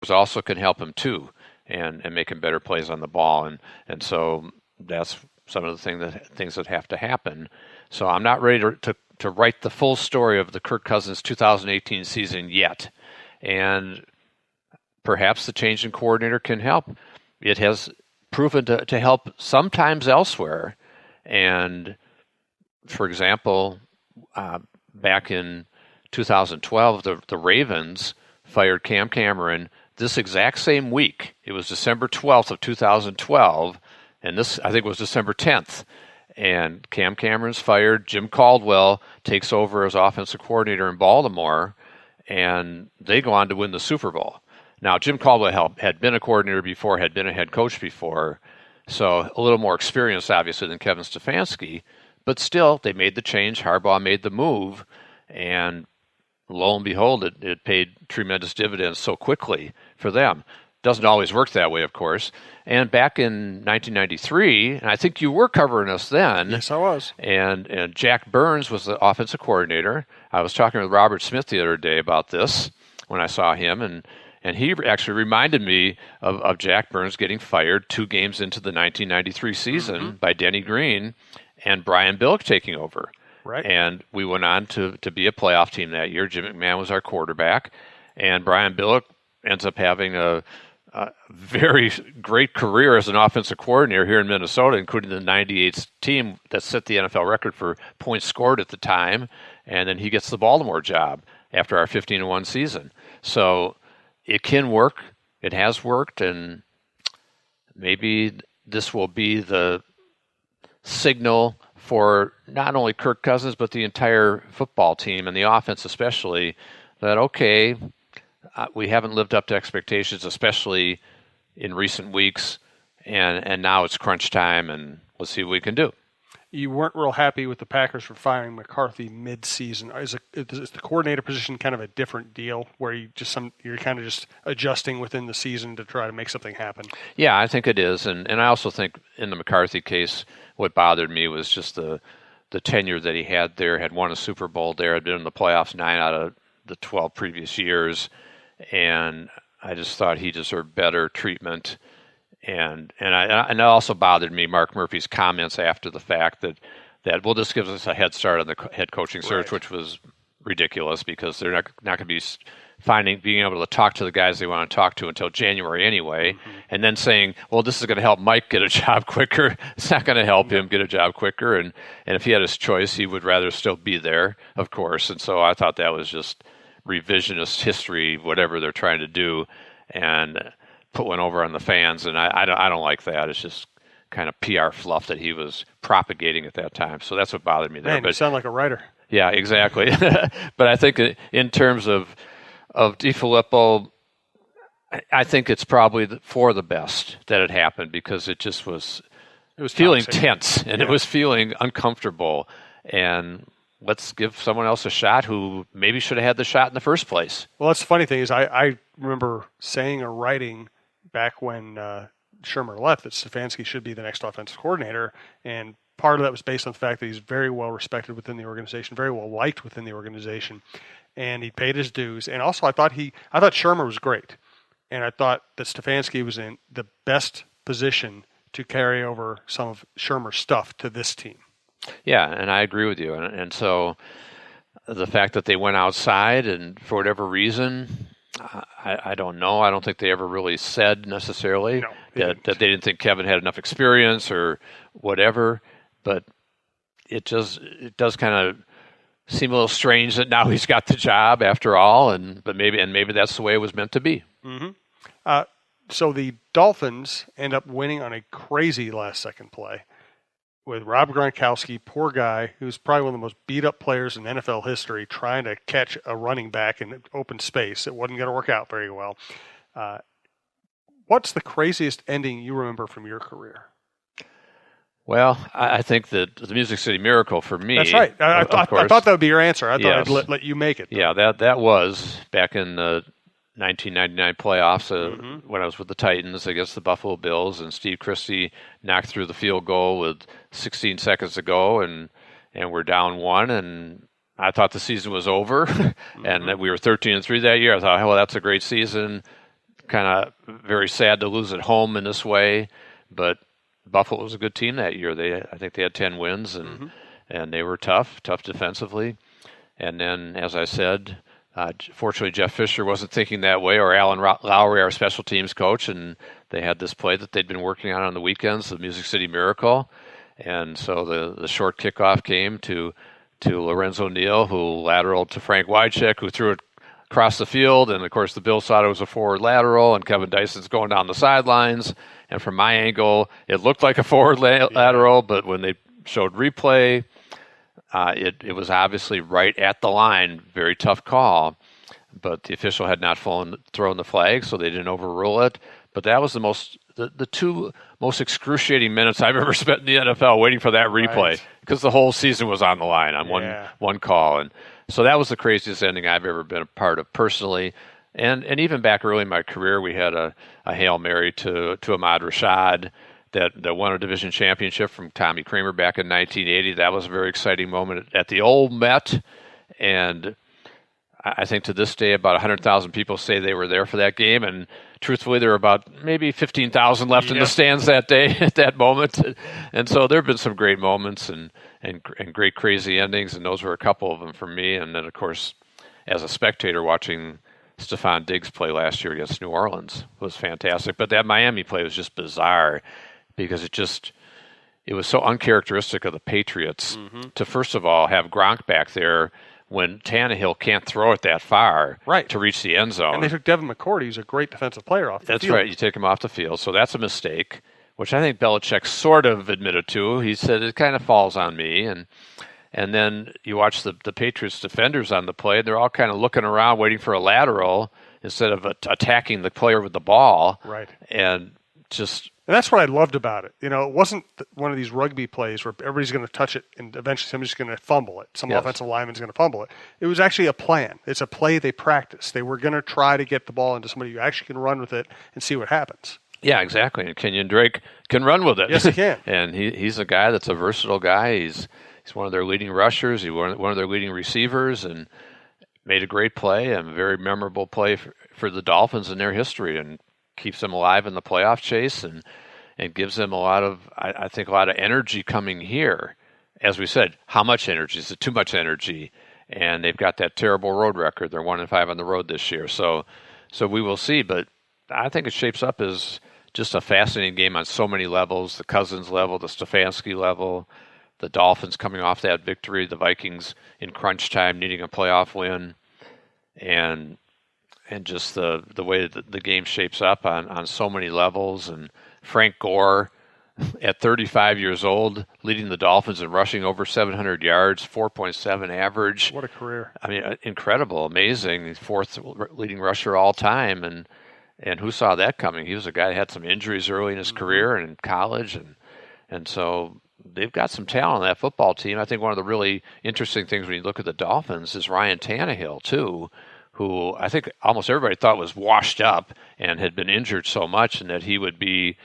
dogs also can help him too, and making better plays on the ball. And so that's some of the things that have to happen. So I'm not ready to write the full story of the Kirk Cousins 2018 season yet. And perhaps the change in coordinator can help. It has proven to help sometimes elsewhere. And, for example, back in 2012, the Ravens fired Cam Cameron this exact same week. It was December 12th of 2012, and this, I think, was December 10th. And Cam Cameron's fired. Jim Caldwell takes over as offensive coordinator in Baltimore, and they go on to win the Super Bowl. Now, Jim Caldwell had been a coordinator before, had been a head coach before, so a little more experienced, obviously, than Kevin Stefanski. But still, they made the change. Harbaugh made the move, and lo and behold, it paid tremendous dividends so quickly for them. Doesn't always work that way, of course. And back in 1993, and I think you were covering us then. Yes, I was. And Jack Burns was the offensive coordinator. I was talking with Robert Smith the other day about this when I saw him, and he actually reminded me of Jack Burns getting fired 2 games into the 1993 season by Denny Green and Brian Billick taking over. Right. And we went on to be a playoff team that year. Jim McMahon was our quarterback, and Brian Billick ends up having a very great career as an offensive coordinator here in Minnesota, including the 98 team that set the NFL record for points scored at the time. And then he gets the Baltimore job after our 15-1 season. So it can work. It has worked, and maybe this will be the signal for not only Kirk Cousins, but the entire football team and the offense especially, that, okay, we haven't lived up to expectations, especially in recent weeks, and now it's crunch time, and let's see what we can do. You weren't real happy with the Packers for firing McCarthy mid-season. Is the coordinator position kind of a different deal, where you're kind of just adjusting within the season to try to make something happen? Yeah, I think it is, and I also think in the McCarthy case, what bothered me was just the tenure that he had there. Had won a Super Bowl there, had been in the playoffs 9 out of the 12 previous years, and I just thought he deserved better treatment. And it also bothered me, Mark Murphy's comments after the fact that well, this gives us a head start on the head coaching search, right, which was ridiculous, because they're not going to be being able to talk to the guys they want to talk to until January anyway, and then saying, well, this is going to help Mike get a job quicker. It's not going to help him get a job quicker, and if he had his choice, he would rather still be there, of course. And so I thought that was just revisionist history, whatever they're trying to do, and put one over on the fans, and I don't like that. It's just kind of PR fluff that he was propagating at that time. So that's what bothered me there. Man, you sound like a writer. Yeah, exactly. But I think in terms of DiFilippo, I think it's probably for the best that it happened, because it was feeling toxic. Tense, and it was feeling uncomfortable. And let's give someone else a shot who maybe should have had the shot in the first place. Well, that's the funny thing is I remember saying or writing back when Shermer left that Stefanski should be the next offensive coordinator, and part of that was based on the fact that he's very well respected within the organization, very well liked within the organization, and he paid his dues. And also, I thought Shermer was great, and I thought that Stefanski was in the best position to carry over some of Shermer's stuff to this team. Yeah, and I agree with you. And so the fact that they went outside, and for whatever reason, I don't know. I don't think they ever really said necessarily that they didn't think Kevin had enough experience or whatever. But it does kind of seem a little strange that now he's got the job after all, but maybe that's the way it was meant to be. Mm-hmm. So the Dolphins end up winning on a crazy last-second play with Rob Gronkowski, poor guy, who's probably one of the most beat-up players in NFL history, trying to catch a running back in open space. It wasn't going to work out very well. What's the craziest ending you remember from your career? Well, I think that the Music City Miracle for me. That's right. I thought that would be your answer. I thought I'd let you make it. Though. Yeah, that was back in the 1999 playoffs when I was with the Titans against the Buffalo Bills, and Steve Christie knocked through the field goal with 16 seconds to go, and we're down 1, and I thought the season was over, and that we were 13-3 that year. I thought, well, that's a great season. kind of very sad to lose at home in this way, but Buffalo was a good team that year. I think they had 10 wins, and they were tough defensively. And then, as I said, fortunately Jeff Fisher wasn't thinking that way, or Alan Lowry, our special teams coach, and they had this play that they'd been working on the weekends, the Music City Miracle. And so the short kickoff came to Lorenzo Neal, who lateraled to Frank Wycheck, who threw it across the field. And, of course, the Bills thought it was a forward lateral, and Kevin Dyson's going down the sidelines. And from my angle, it looked like a forward lateral, but when they showed replay, it was obviously right at the line. Very tough call. But the official had not thrown the flag, so they didn't overrule it. But that was the two most excruciating minutes I've ever spent in the NFL waiting for that replay, because the whole season was on the line on one call. And so that was the craziest ending I've ever been a part of personally. And even back early in my career, we had a Hail Mary to Ahmad Rashad that won a division championship from Tommy Kramer back in 1980. That was a very exciting moment at the old Met. And I think to this day, about 100,000 people say they were there for that game. And truthfully, there were about maybe 15,000 left in the stands that day at that moment. And so there have been some great moments and great crazy endings, and those were a couple of them for me. And then, of course, as a spectator watching Stephon Diggs play last year against New Orleans was fantastic. But that Miami play was just bizarre because it was so uncharacteristic of the Patriots to, first of all, have Gronk back there when Tannehill can't throw it that far to reach the end zone. And they took Devin McCourty, who's a great defensive player, off the field. That's right. You take him off the field. So that's a mistake, which I think Belichick sort of admitted to. He said, it kind of falls on me. And then you watch the Patriots defenders on the play. They're all kind of looking around waiting for a lateral instead of attacking the player with the ball. Right. And that's what I loved about it. It wasn't one of these rugby plays where everybody's going to touch it and eventually somebody's going to fumble it. Some offensive lineman's going to fumble it. It was actually a plan. It's a play they practiced. They were going to try to get the ball into somebody who actually can run with it and see what happens. Yeah, exactly. And Kenyon Drake can run with it. Yes, he can. And he's a guy that's a versatile guy. He's one of their leading rushers. He's one of their leading receivers, and made a great play and a very memorable play for the Dolphins in their history, and keeps them alive in the playoff chase and gives them I think a lot of energy coming here. As we said, how much energy? Is it too much energy? And they've got that terrible road record. They're 1-5 on the road this year. So we will see. But I think it shapes up as just a fascinating game on so many levels. The Cousins level, the Stefanski level, the Dolphins coming off that victory, the Vikings in crunch time needing a playoff win, and just the way that the game shapes up on so many levels. And Frank Gore, at 35 years old, leading the Dolphins in rushing over 700 yards, 4.7 average. What a career. I mean, incredible, amazing. He's fourth leading rusher all time. And who saw that coming? He was a guy that had some injuries early in his career and in college. And so they've got some talent on that football team. I think one of the really interesting things when you look at the Dolphins is Ryan Tannehill, too, who I think almost everybody thought was washed up and had been injured so much, and that he would be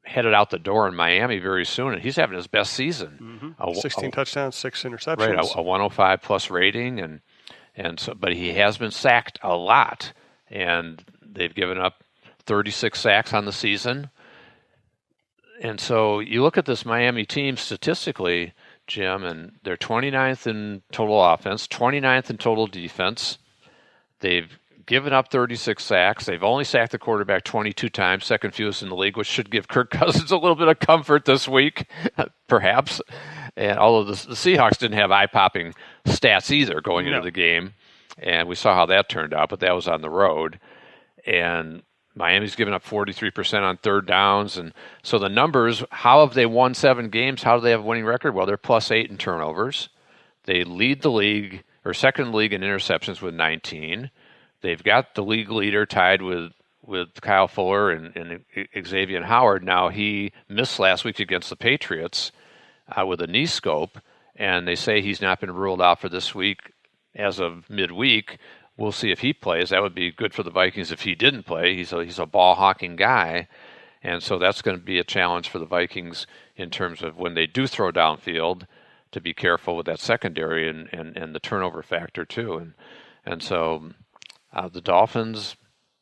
headed out the door in Miami very soon. And he's having his best season. 16 touchdowns, 6 interceptions. Right, a 105 plus rating, and so, but he has been sacked a lot, and they've given up 36 sacks on the season. And so you look at this Miami team statistically, Jim, and they're 29th in total offense, 29th in total defense. They've given up 36 sacks. They've only sacked the quarterback 22 times, second fewest in the league, which should give Kirk Cousins a little bit of comfort this week, perhaps. And although the Seahawks didn't have eye-popping stats either going into the game, and we saw how that turned out, but that was on the road. And Miami's given up 43% on third downs. And so the numbers, how have they won 7 games? How do they have a winning record? Well, they're +8 in turnovers. They lead the league, or second league in interceptions with 19. They've got the league leader tied with Kyle Fuller and Xavier Howard. Now, he missed last week against the Patriots with a knee scope, and they say he's not been ruled out for this week as of midweek. We'll see if he plays. That would be good for the Vikings if he didn't play. He's a ball-hawking guy, and so that's going to be a challenge for the Vikings in terms of when they do throw downfield, to be careful with that secondary and the turnover factor too. And so the Dolphins,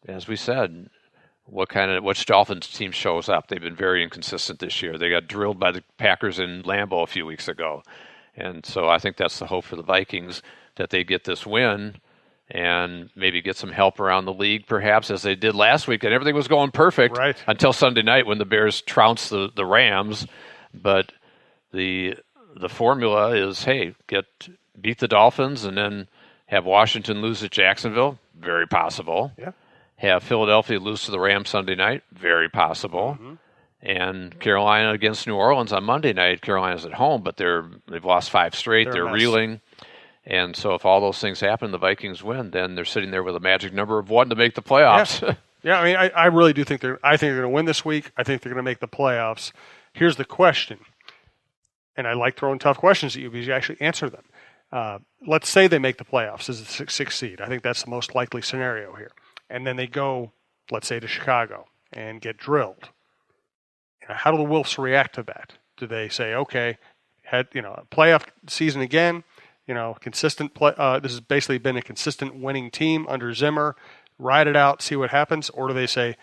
as we said, which Dolphins team shows up. They've been very inconsistent this year. They got drilled by the Packers in Lambeau a few weeks ago. And so I think that's the hope for the Vikings, that they get this win and maybe get some help around the league, perhaps, as they did last week. And everything was going perfect until Sunday night when the Bears trounced the Rams. But the formula is, hey, beat the Dolphins and then have Washington lose at Jacksonville. Very possible. Yeah. Have Philadelphia lose to the Rams Sunday night. Very possible. Mm-hmm. And Carolina against New Orleans on Monday night. Carolina's at home, but they've lost 5 straight. They're reeling. And so if all those things happen, the Vikings win, then they're sitting there with a magic number of 1 to make the playoffs. Yeah, I mean, I really do think they're going to win this week. I think they're going to make the playoffs. Here's the question, and I like throwing tough questions at you because you actually answer them. Let's say they make the playoffs as the 6th seed. I think that's the most likely scenario here. And then they go, let's say, to Chicago and get drilled. How do the Wolves react to that? Do they say, okay, a playoff season again? Consistent play. This has basically been a consistent winning team under Zimmer. Ride it out, see what happens. Or do they say,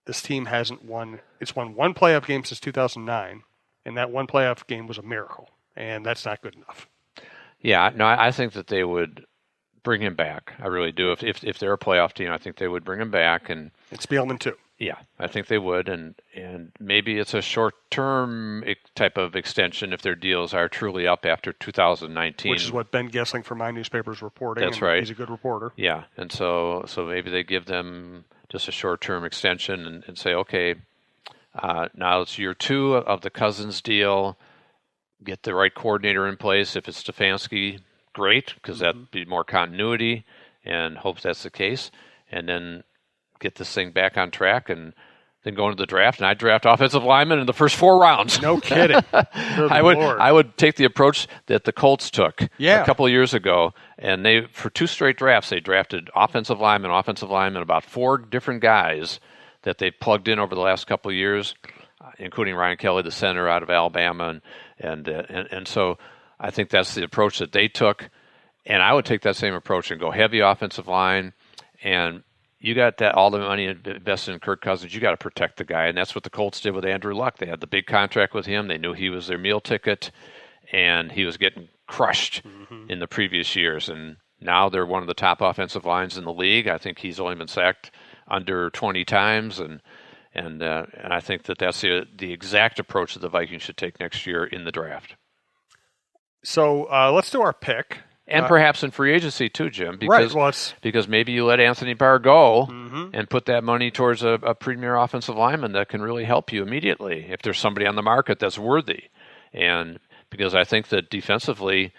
this team hasn't won. It's won 1 playoff game since 2009, and that 1 playoff game was a miracle, and that's not good enough. Yeah, no, I think that they would bring him back. I really do. If they're a playoff team, I think they would bring him back. And Spielman too. Yeah, I think they would, and maybe it's a short-term type of extension if their deals are truly up after 2019. Which is what Ben Gessling from my newspaper is reporting. That's right. He's a good reporter. Yeah, and so maybe they give them just a short-term extension and say, okay, now it's year 2 of the Cousins deal. Get the right coordinator in place. If it's Stefanski, great, because that'd be more continuity, and hope that's the case. And then get this thing back on track, and then go into the draft. And I'd draft offensive linemen in the first 4 rounds. No kidding. I would take the approach that the Colts took a couple of years ago, and they, for 2 straight drafts, they drafted offensive linemen, about 4 different guys that they plugged in over the last couple of years, including Ryan Kelly, the center out of Alabama, and so I think that's the approach that they took, and I would take that same approach and go heavy offensive line. And you got all the money invested in Kirk Cousins. You got to protect the guy, and that's what the Colts did with Andrew Luck. They had the big contract with him. They knew he was their meal ticket, and he was getting crushed in the previous years. And now they're one of the top offensive lines in the league. I think he's only been sacked under 20 times, and I think that's the exact approach that the Vikings should take next year in the draft. So let's do our pick. And perhaps in free agency too, Jim, because maybe you let Anthony Barr go and put that money towards a premier offensive lineman that can really help you immediately if there's somebody on the market that's worthy. And because I think that defensively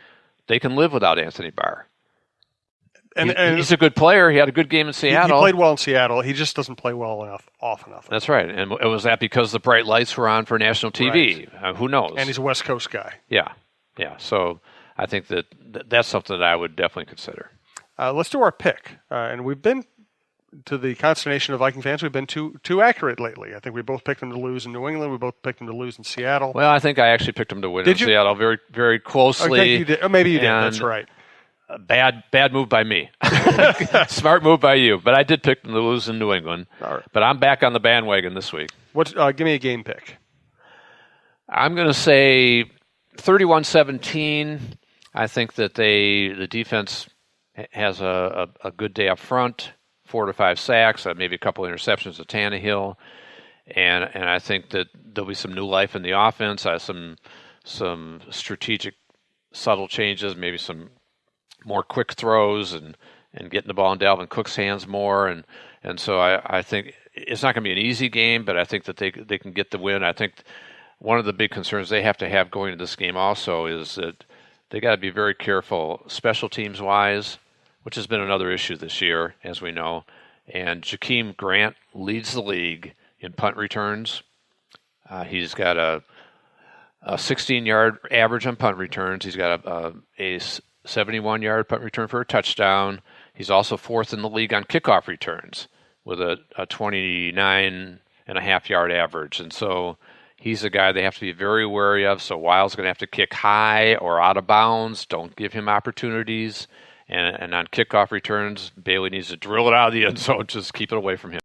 they can live without Anthony Barr. And he's a good player. He had a good game in Seattle. He played well in Seattle. He just doesn't play well enough, often enough. That's right. And was that because the bright lights were on for national TV? Right. Who knows? And he's a West Coast guy. Yeah. So I think that's something that I would definitely consider. Let's do our pick. And we've been, to the consternation of Viking fans, we've been too accurate lately. I think we both picked them to lose in New England. We both picked them to lose in Seattle. Well, I think I actually picked them to win in Seattle very, very closely. Okay, you did. Oh, maybe you did. That's right. Bad move by me. Smart move by you. But I did pick them to lose in New England. All right. But I'm back on the bandwagon this week. Give me a game pick. I'm going to say 31-17. I think that the defense has a good day up front, 4 to 5 sacks, maybe a couple of interceptions to Tannehill, and I think that there'll be some new life in the offense, some strategic, subtle changes, maybe some more quick throws and getting the ball in Dalvin Cook's hands more, and so I think it's not going to be an easy game, but I think that they can get the win. I think one of the big concerns they have to have going into this game also is that they got to be very careful special teams wise, which has been another issue this year, as we know. And Jakeem Grant leads the league in punt returns. He's got a 16-yard average on punt returns. He's got a 71-yard punt return for a touchdown. He's also 4th in the league on kickoff returns with a 29.5-yard average. And so he's a guy they have to be very wary of. So Wiles going to have to kick high or out of bounds. Don't give him opportunities. And on kickoff returns, Bailey needs to drill it out of the end zone. Just keep it away from him.